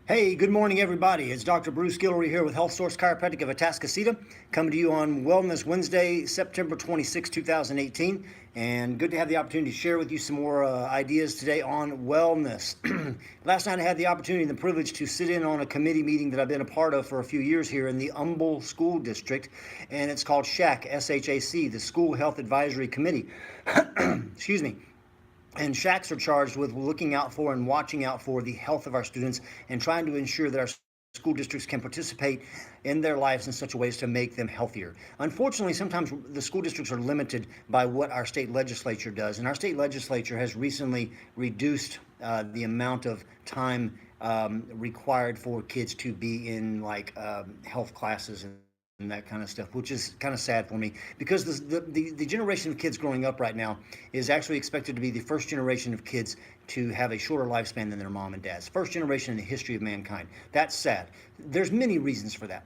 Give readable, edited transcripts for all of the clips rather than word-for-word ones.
Hey, good morning, everybody. It's Dr. Bruce Guillory here with Health Source Chiropractic of Atascocita, coming to you on Wellness Wednesday, September 26, 2018. And good to have the opportunity to share with you some more ideas today on wellness. Last night I had the opportunity and the privilege to sit in on a committee meeting that I've been a part of for a few years here in the Humble School District, and it's called SHAC, S-H-A-C, the School Health Advisory Committee. Excuse me. And SHACs are charged with looking out for and watching out for the health of our students and trying to ensure that our school districts can participate in their lives in such a way as to make them healthier. Unfortunately, sometimes the school districts are limited by what our state legislature does, and our state legislature has recently reduced the amount of time required for kids to be in health classes and that kind of stuff, which is kind of sad for me, because the generation of kids growing up right now is actually expected to be the first generation of kids to have a shorter lifespan than their mom and dad's. First generation in the history of mankind. That's sad. There's many reasons for that.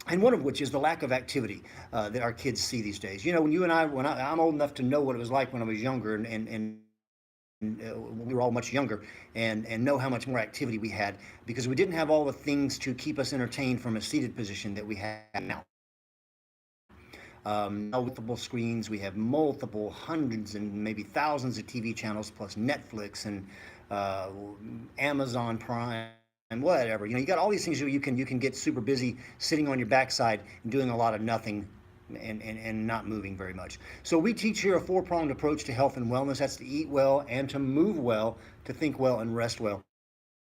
And one of which is the lack of activity that our kids see these days. You know, I'm old enough to know what it was like when I was younger, and we were all much younger, and know how much more activity we had, because we didn't have all the things to keep us entertained from a seated position that we have now. Multiple screens, we have multiple hundreds and maybe thousands of TV channels, plus Netflix and Amazon Prime and whatever. You know, you got all these things you can get super busy sitting on your backside and doing a lot of nothing and not moving very much. So we teach here a four-pronged approach to health and wellness. That's to eat well and to move well, to think well and rest well.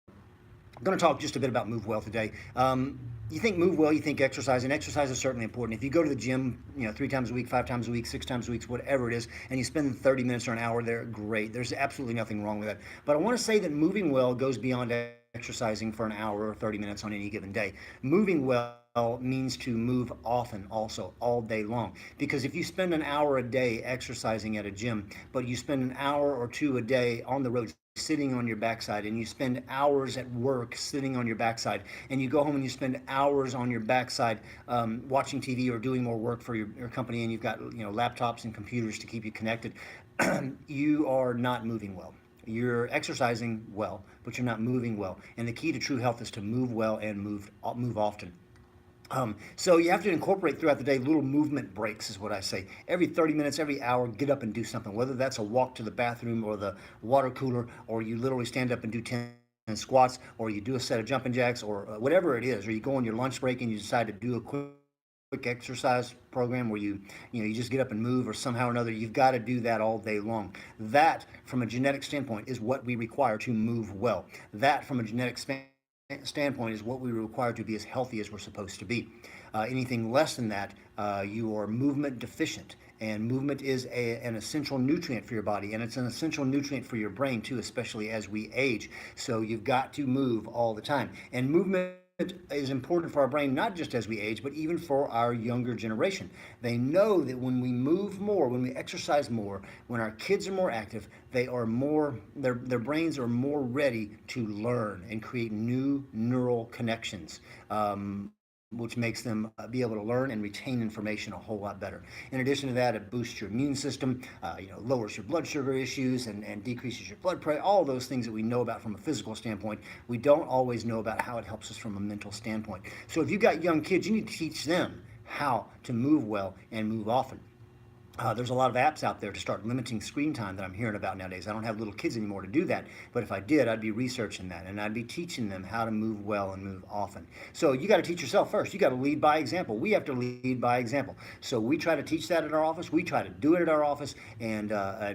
I'm going to talk just a bit about move well today. You think move well, you think exercise, and exercise is certainly important. If you go to the gym, 3 times a week, 5 times a week, 6 times a week, whatever it is, and you spend 30 minutes or an hour there, great. There's absolutely nothing wrong with that. But I want to say that moving well goes beyond exercising for an hour or 30 minutes on any given day. Moving well means to move often, also all day long, because if you spend an hour a day exercising at a gym, but you spend an hour or two a day on the road sitting on your backside, and you spend hours at work sitting on your backside, and you go home and you spend hours on your backside watching TV or doing more work for your company, and you've got laptops and computers to keep you connected, you are not moving well. You're exercising well, but you're not moving well. And the key to true health is to move well and move often. So you have to incorporate throughout the day little movement breaks, is what I say. Every 30 minutes, every hour, get up and do something, whether that's a walk to the bathroom or the water cooler, or you literally stand up and do 10 squats, or you do a set of jumping jacks, or whatever it is, or you go on your lunch break and you decide to do a quick exercise program where you just get up and move, or somehow or another. You've got to do that all day long. That, from a genetic standpoint, is what we require to move well. That, from a genetic standpoint, is what we require to be as healthy as we're supposed to be. Anything less than that, you are movement deficient, and movement is an essential nutrient for your body, and it's an essential nutrient for your brain too, especially as we age. So you've got to move all the time, and movement is important for our brain, not just as we age, but even for our younger generation. They know that when we move more, when we exercise more, when our kids are more active, they are more, their brains are more ready to learn and create new neural connections, which makes them be able to learn and retain information a whole lot better. In addition to that, it boosts your immune system, lowers your blood sugar issues, and decreases your blood pressure, all those things that we know about from a physical standpoint. We don't always know about how it helps us from a mental standpoint. So if you've got young kids, you need to teach them how to move well and move often. There's a lot of apps out there to start limiting screen time that I'm hearing about nowadays. I don't have little kids anymore to do that, but if I did, I'd be researching that, and I'd be teaching them how to move well and move often. So you got to teach yourself first. You got to lead by example. We have to lead by example. So we try to teach that at our office. We try to do it at our office, and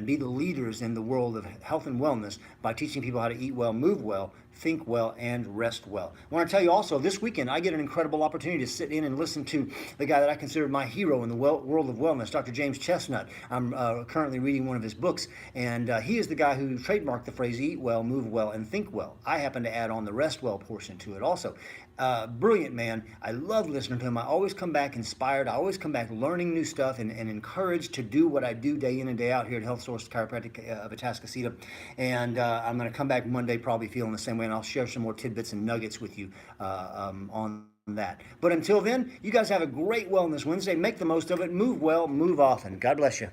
be the leaders in the world of health and wellness by teaching people how to eat well, move well, think well, and rest well. I want to tell you also, this weekend I get an incredible opportunity to sit in and listen to the guy that I consider my hero in the world of wellness, Dr. James Chestnut. I'm currently reading one of his books, and he is the guy who trademarked the phrase eat well, move well, and think well. I happen to add on the rest well portion to it also. Brilliant man. I love listening to him. I always come back inspired. I always come back learning new stuff and encouraged to do what I do day in and day out here at Health Source Chiropractic of Atascocita. And I'm going to come back Monday probably feeling the same way, and I'll share some more tidbits and nuggets with you on that. But until then, you guys have a great Wellness Wednesday. Make the most of it. Move well, move often. God bless you.